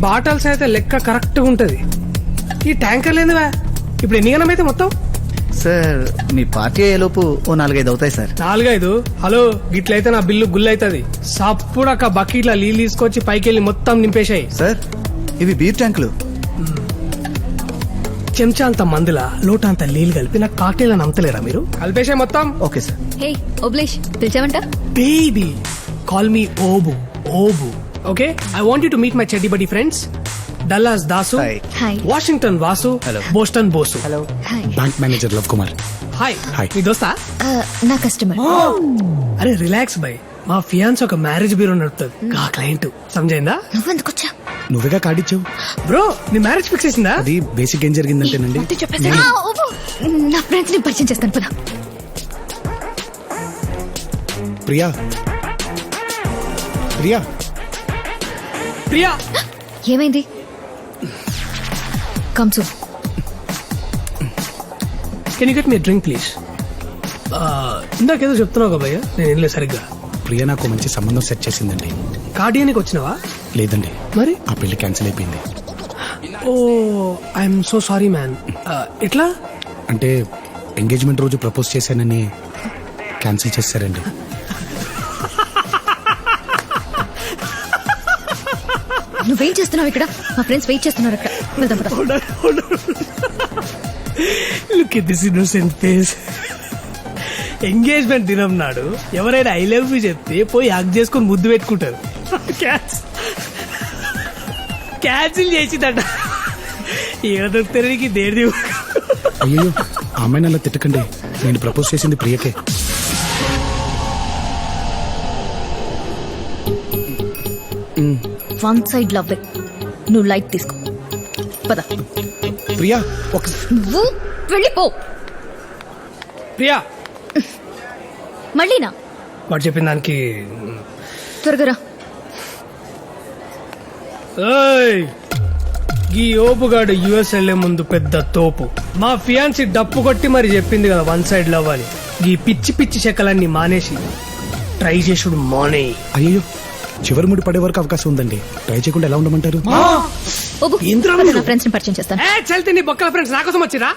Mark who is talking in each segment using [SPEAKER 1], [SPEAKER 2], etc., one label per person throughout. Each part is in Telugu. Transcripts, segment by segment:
[SPEAKER 1] బాటల్స్ అయితే లెక్క కరెక్ట్ గా ఉంటది. ఈ ట్యాంకర్ లేదువా ఇప్పుడు ఎన్ని గణం అయితే మొత్తం?
[SPEAKER 2] సార్ మీ పార్టీ అయ్యేలోపు ఓ 4-5 అవుతాయి సార్.
[SPEAKER 1] 4-5? హలో గిట్లయితే నా బిల్లు గుల్ అవుతుంది. సప్పుడక్క బకెట్ల నీళ్ళు తీసుకొచ్చి పైకి వెళ్ళి మొత్తం నింపేశాయి.
[SPEAKER 2] సార్ ఇవి బీర్ ట్యాంకులు.
[SPEAKER 1] చెంచా అంత మందుల లోట అంత నీళ్ళు కలిపి నాకు కాక్టైల్ అని అమ్మతలేరా మీరు? కలిపేశాయి మొత్తం.
[SPEAKER 2] Okay sir.
[SPEAKER 3] హే ఓబ్లేష్, పిలిచావంట?
[SPEAKER 1] Baby call me Obu. Obu okay. I want you to meet my chaddi buddy friends. Dallas Dasu,
[SPEAKER 2] Hi.
[SPEAKER 3] Hi.
[SPEAKER 1] Washington Vasu,
[SPEAKER 2] Hello.
[SPEAKER 1] Boston Bosu.
[SPEAKER 2] Hello.
[SPEAKER 3] Hi.
[SPEAKER 4] Bank manager Love Kumar.
[SPEAKER 1] Hi.
[SPEAKER 4] Hi.
[SPEAKER 1] మీ దోస్తా?
[SPEAKER 3] నా కస్టమర్.
[SPEAKER 1] అరే రిలాక్స్ బై. మా ఫియాన్స్ ఒక మ్యారేజ్ బ్యూరో నడుపుతుంది. ఆ క్లయింట్ సమజైందా?
[SPEAKER 3] నువ్వెందుకు వచ్చా?
[SPEAKER 4] నువ్వేగా కార్డు ఇచ్చావు.
[SPEAKER 1] బ్రో నీ మ్యారేజ్ ఫిక్స్ చేసిందా?
[SPEAKER 4] అది బేసిక్ ఏం జరిగిందంటేనండి,
[SPEAKER 3] నా ఫ్రెండ్స్ ని పరిచయం చేస్తాను పద.
[SPEAKER 4] ప్రియా ప్రియా
[SPEAKER 1] ప్రియా
[SPEAKER 3] ఏమైంది? కమ్సు.
[SPEAKER 1] Can you get me drink please? ఇందాకేదో చెప్తున్నావు కదా భయ్య, నేను ఏం లేదు సరిగ్గా.
[SPEAKER 4] ప్రియా నాకు మంచి సంబంధం సెట్ చేసిందండి.
[SPEAKER 1] కార్డియానికి వచ్చినావా?
[SPEAKER 4] లేదండి,
[SPEAKER 1] మరి
[SPEAKER 4] ఆ పెళ్లి క్యాన్సిల్ అయిపోయింది.
[SPEAKER 1] ఓ ఐఎమ్ సో సారీ మ్యాన్. ఎట్లా?
[SPEAKER 4] అంటే ఎంగేజ్మెంట్ రోజు ప్రపోజ్ చేశానని క్యాన్సిల్ చేశారండి.
[SPEAKER 3] నువ్వేం చేస్తున్నావు ఇక్కడ? మా ఫ్రెండ్స్ వెయిట్ చేస్తున్నారు అక్కడ. వెళ్దాం పద.
[SPEAKER 1] Look at this innocent face. Engagement దినం నాడు ఎవరైనా ఐ లవ్ యూ చెప్తే పోయి హగ్ చేసుకొని ముద్దు పెట్టుకుంటారు. క్యాన్సిల్ చేసిందట. ఏదో దొరుకుతానికి దేడి.
[SPEAKER 4] అయ్యో ఆ అమ్మాయిని అలా తిట్టకండి, నేను ప్రపోజ్ చేసింది ప్రియకే.
[SPEAKER 3] One side love. నువ్వు లైట్ తీసుకో పద.
[SPEAKER 4] ప్రియా ఒక
[SPEAKER 3] నువ్వు వెళ్ళిపో.
[SPEAKER 1] ప్రియా
[SPEAKER 3] మళ్ళీనా?
[SPEAKER 1] వాడు చెప్పిన దానికి
[SPEAKER 3] త్వరగా రా.
[SPEAKER 1] ఏయ్, ఈ ఓపుగాడు యుఎస్ వెళ్లే ముందు పెద్ద తోపు. మా ఫియాన్సీ డప్పు కొట్టి మరి చెప్పింది కదా వన్ సైడ్ లవ్ అని. ఈ పిచ్చి పిచ్చి చెక్కలన్నీ మానేసి ట్రై చేసుడు మానే.
[SPEAKER 4] అయ్యో చివరి ముడి పడే వరకు అవకాశం ఉందండి, ట్రై చేయకుండా ఎలా ఉండమంటారు?
[SPEAKER 3] ఓబు,
[SPEAKER 1] ఏంద్రా
[SPEAKER 3] పద,
[SPEAKER 1] నువ్వు?
[SPEAKER 3] నా ఫ్రెండ్స్ ని పరిచయం చేస్తాను.
[SPEAKER 1] చల్తే నీ బొక్కల ఫ్రెండ్స్ నాకోసం వచ్చిరా?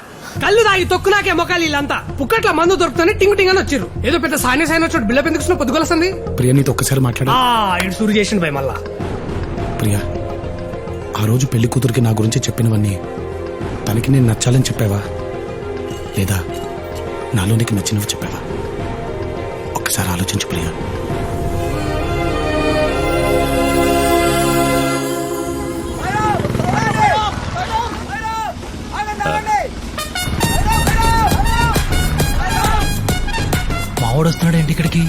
[SPEAKER 1] కళ్ళు తాగి తొక్కు నాకే మొక్కలు వీళ్ళంతా పుక్కట్ల మందు దొరుకుతానే టింగు టింగ్ అని వచ్చిర్రు. ఏదో పెద్ద సాని సైన్ వచ్చాడు బిల్ల పెందుకు పొద్దుగొలసింది.
[SPEAKER 4] ప్రియా నీతో ఒక్కసారి మాట్లాడా?
[SPEAKER 1] ఇటు సూరు చేసిండు భయ మళ్ళా.
[SPEAKER 4] ప్రియా ఆ రోజు పెళ్లి కూతురికి నా గురించి చెప్పినవన్నీ తనకి నేను నచ్చాలని చెప్పావా, లేదా నాలో నీకు నచ్చినవి చెప్పావా? ఒక్కసారి ఆలోచించు ప్రియా.
[SPEAKER 5] మావాడు వస్తున్నాడు ఏంటి ఇక్కడికి?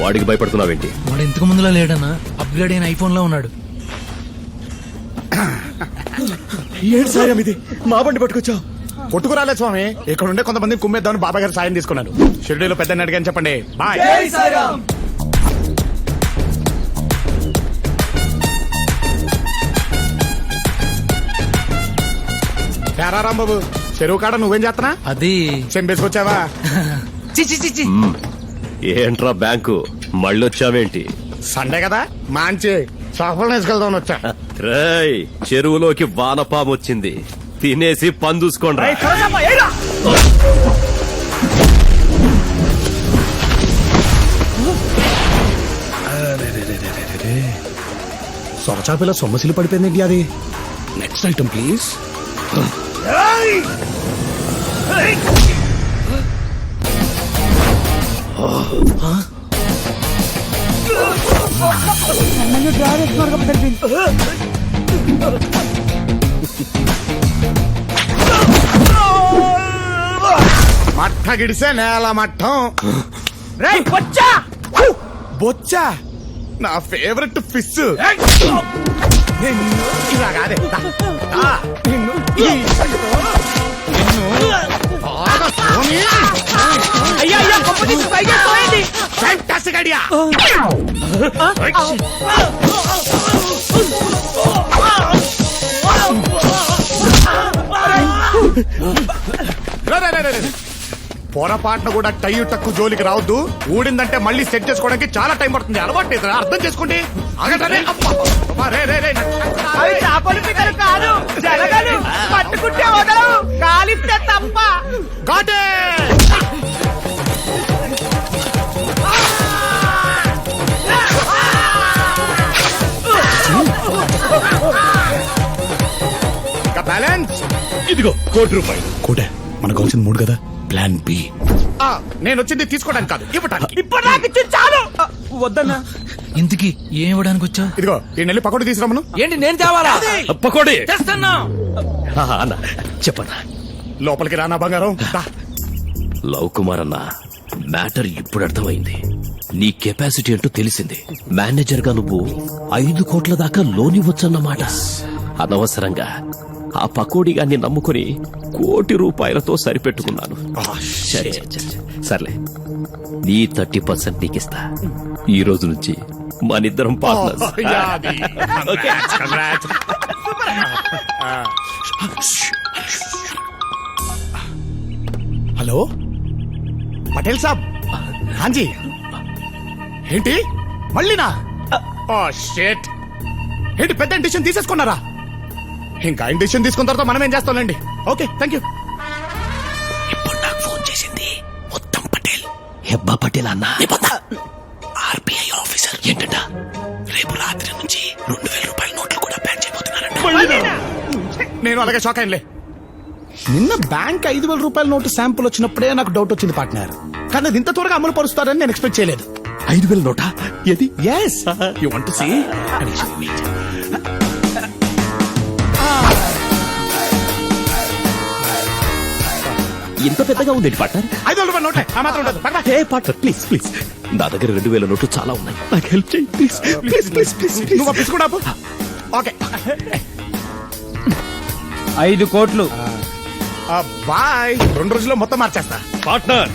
[SPEAKER 6] వాడికి భయపడుతున్నావేంటి?
[SPEAKER 5] వాడు ఇంతకు ముందులా లేడన్నా, అప్గ్రేడ్ అయిన ఐఫోన్ లో ఉన్నాడు.
[SPEAKER 4] ఏంటి సాయం ఇది? మా బండి పట్టుకొచ్చావు? కొట్టుకురాలే స్వామి, ఇక్కడ ఉండే కొంతమంది కుమ్మేద్దామని బాబాయ్ గారు సాయం తీసుకున్నాను. షిరిడీలో పెద్ద అడిగాని చెప్పండి. బాయ్. రాంబాబు చెరువు కాడ నువ్వేం చేస్తున్నా?
[SPEAKER 5] అది
[SPEAKER 4] చెంపేసుకొచ్చావా?
[SPEAKER 5] చి చి చి చి.
[SPEAKER 6] ఏంట్రా బ్యాంకు మళ్ళొచ్చావేంటి?
[SPEAKER 4] సండే కదా మంచి సఫలం వేసుకెళ్దామని వచ్చా.
[SPEAKER 6] రేయ్, చెరువులోకి వానపాము వచ్చింది, తినేసి పందూసుకోండి.
[SPEAKER 4] సొరచాపిల సొమ్మసిలు పడిపోయింది. అది నెక్స్ట్ ఐటమ్ ప్లీజ్. మట్ట గిడిసే నేల మట్టం. బొచ్చా నా ఫేవరెట్ ఫిష్. ఇలా కాదే ఫ్యాంటాస్టిక్ ఐడియా.
[SPEAKER 7] పొరపాటున కూడా టై టక్కు జోలికి రావద్దు. ఊడిందంటే మళ్ళీ సెట్ చేసుకోవడానికి చాలా టైం పడుతుంది. అలవాటు లేదురా, అర్థం చేసుకోండి. ఆగండి. అబ్బా, అబ్బా, రే, రే, రే.
[SPEAKER 8] అవి చేపల పిక్కలు కాదు, జలగలు. పట్టుకుంటే వదలవు, కాలిస్తే తప్ప.
[SPEAKER 7] Got it! ఇంకా బ్యాలెన్స్.
[SPEAKER 4] ఇదిగో ₹1,00,00,000. కోటే మనకు కావాల్సిన 3 కదా. Plan B.
[SPEAKER 7] నేను వచ్చింది తీసుకోవడానికి కాదు, ఇవ్వటానికి.
[SPEAKER 8] ఇప్పుడు నాకు ఇచ్చి చాలు. వద్దన్నా.
[SPEAKER 5] ఇంతకి ఏం ఇవ్వడానికి వచ్చా?
[SPEAKER 7] ఇదిగో ఈ నెల్లి పకోడీ తీసుకురామను.
[SPEAKER 5] ఏంటి నేను తేవాలా?
[SPEAKER 6] పకోడి
[SPEAKER 5] తెస్తున్నా.
[SPEAKER 6] అన్న చెప్పన్నా.
[SPEAKER 7] లోపలికి రానా బంగారం. దా.
[SPEAKER 6] లవ్ కుమార్ అన్న, మ్యాటర్ ఇప్పుడు అర్థమైంది. నీ కెపాసిటీ ఏంటో తెలిసింది. మేనేజర్ గా నువ్వు 5 కోట్ల దాకా లోన్ ఇవ్వచ్చన్నమాట. అనవసరంగా ఆ పకోడీ గాన్ని నమ్ముకుని ₹1,00,00,000 సరిపెట్టుకున్నాను. సరే, సర్లే, నీ 30% నీకిస్తా. ఈ రోజు నుంచి మనిద్దరం పార్ట్నర్స్.
[SPEAKER 7] యా, అది. Congrats, congrats. హలో పటేల్ సాబ్. హాంజీ. ఏంటి మళ్ళీనా? Oh shit. ఏంటి పెద్ద డిసిషన్ తీసేసుకున్నారా? ఇంకా డిసిషన్ తీసుకున్న తర్వాత మనం ఏం చేస్తాంలేండి. Okay, thank you.
[SPEAKER 6] ఇప్పుడు నాకు ఫోన్ చేసింది ఉత్తమ్ పటేల్. హెబ్బా పటేల్ అన్న, ఆర్బీఐ ఆఫీసర్. ఏంటంట, రేపు రాత్రి నుంచి ₹2,000 నోట్లు కూడా బ్యాన్ చేయబోతున్నారంట.
[SPEAKER 7] నేను అలాగే షాక్ అయ్యలే. నిన్న బ్యాంక్ ₹5,000 నోటు శాంపుల్ వచ్చినప్పుడే నాకు డౌట్ వచ్చింది పార్ట్నర్. కానీ అది ఇంత త్వరగా అమలు పరుస్తారని నేను ఎక్స్పెక్ట్ చేయలేదు.
[SPEAKER 6] 5,000 నోటా? ఏది?
[SPEAKER 7] Yes, you want to see?
[SPEAKER 6] ఇంత పెద్దగా ఉంది పార్ట్నర్.
[SPEAKER 7] ₹5,000 నోటే ఆ మాత్రం ఉండదు. పక్కన.
[SPEAKER 6] ఏ పార్ట్నర్, ప్లీజ్ ప్లీజ్, నా దగ్గర 2,000 నోట్లు చాలా ఉన్నాయి. నాకు హెల్ప్ చేయి ప్లీజ్ ప్లీజ్ ప్లీజ్ ప్లీజ్.
[SPEAKER 7] నువ్వు పిసుకుడా. ఓకే,
[SPEAKER 2] 5 కోట్లు.
[SPEAKER 7] బాయ్. 2 రోజుల్లో మొత్తం మార్చేస్తా.
[SPEAKER 6] పార్ట్నర్,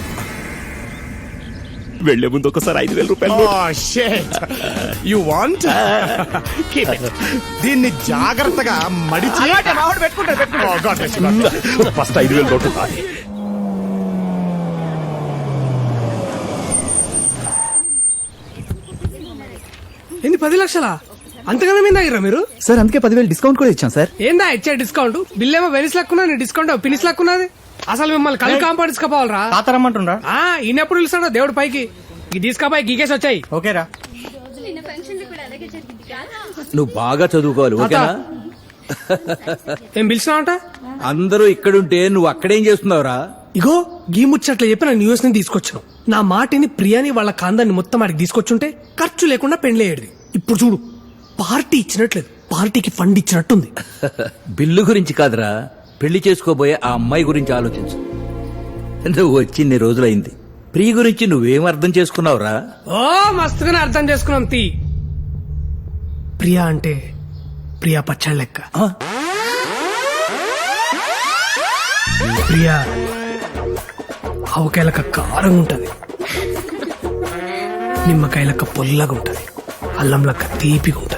[SPEAKER 6] వెళ్లే ముందు ఒకసారి ₹5,000
[SPEAKER 7] యు వాంట్? దీన్ని జాగ్రత్తగా మడిచి
[SPEAKER 8] అలాగే మావాడు పెట్టుకుంటాడు.
[SPEAKER 7] Oh, God bless you, God bless you.
[SPEAKER 6] First 5,000 నోట్లు కాదు.
[SPEAKER 1] ఏంది 10 లక్షలా? అంతగానే మీద అయ్యారా మీరు?
[SPEAKER 2] సార్ అందుకే 10,000 డిస్కౌంట్ కూడా ఇచ్చాం సార్.
[SPEAKER 1] ఏందా ఇచ్చే డిస్కౌంట్? బిల్ ఏమో వెనిస్ లక్కున్నా, డిస్కౌంట్ పినిస్ లక్కున్నది. అసలు మిమ్మల్ని కళ్ళు కాంపౌండ్ తీసుకుపోవాలరా?
[SPEAKER 2] తాతరమ్మంటుండ్రా?
[SPEAKER 1] ఈయనెప్పుడు పిలుస్తాడో దేవుడు పైకి. ఇది తీసుకపోయి గీకేసి వచ్చాయి.
[SPEAKER 2] ఓకేరా.
[SPEAKER 9] నువ్వు బాగా చదువుకోవాలి, ఓకేనా?
[SPEAKER 1] ఏం పిలిచినావంట?
[SPEAKER 9] అందరూ ఇక్కడుంటే నువ్వు అక్కడేం చేస్తున్నావురా?
[SPEAKER 1] ఇగో గీ ముచ్చట్ల చెప్పి నన్ను యూఎస్ ని తీసుకొచ్చాను. నా మాటిని ప్రియాని వాళ్ళ కాందాన్ని మొత్తం ఆడికి తీసుకొచ్చుంటే ఖర్చు లేకుండా పెండ్లేయడిది. ఇప్పుడు చూడు, పార్టీ ఇచ్చినట్లేదు, పార్టీకి ఫండ్ ఇచ్చినట్టుంది.
[SPEAKER 9] బిల్లు గురించి కాదురా, పెళ్లి చేసుకోబోయే ఆ అమ్మాయి గురించి ఆలోచించు. నువ్వు వచ్చి ఇన్ని రోజులైంది, ప్రియ గురించి నువ్వేం అర్థం చేసుకున్నావురా?
[SPEAKER 1] ఓ మస్తుగానే అర్థం చేసుకున్నాం. ప్రియా అంటే ప్రియా పచ్చళ్ళ లెక్క. ప్రియా ఆవకాయలక కారంగా ఉంటది, నిమ్మకాయలక పొల్లగా ఉంటది, అల్లం లెక్క తీపిగా ఉంటది.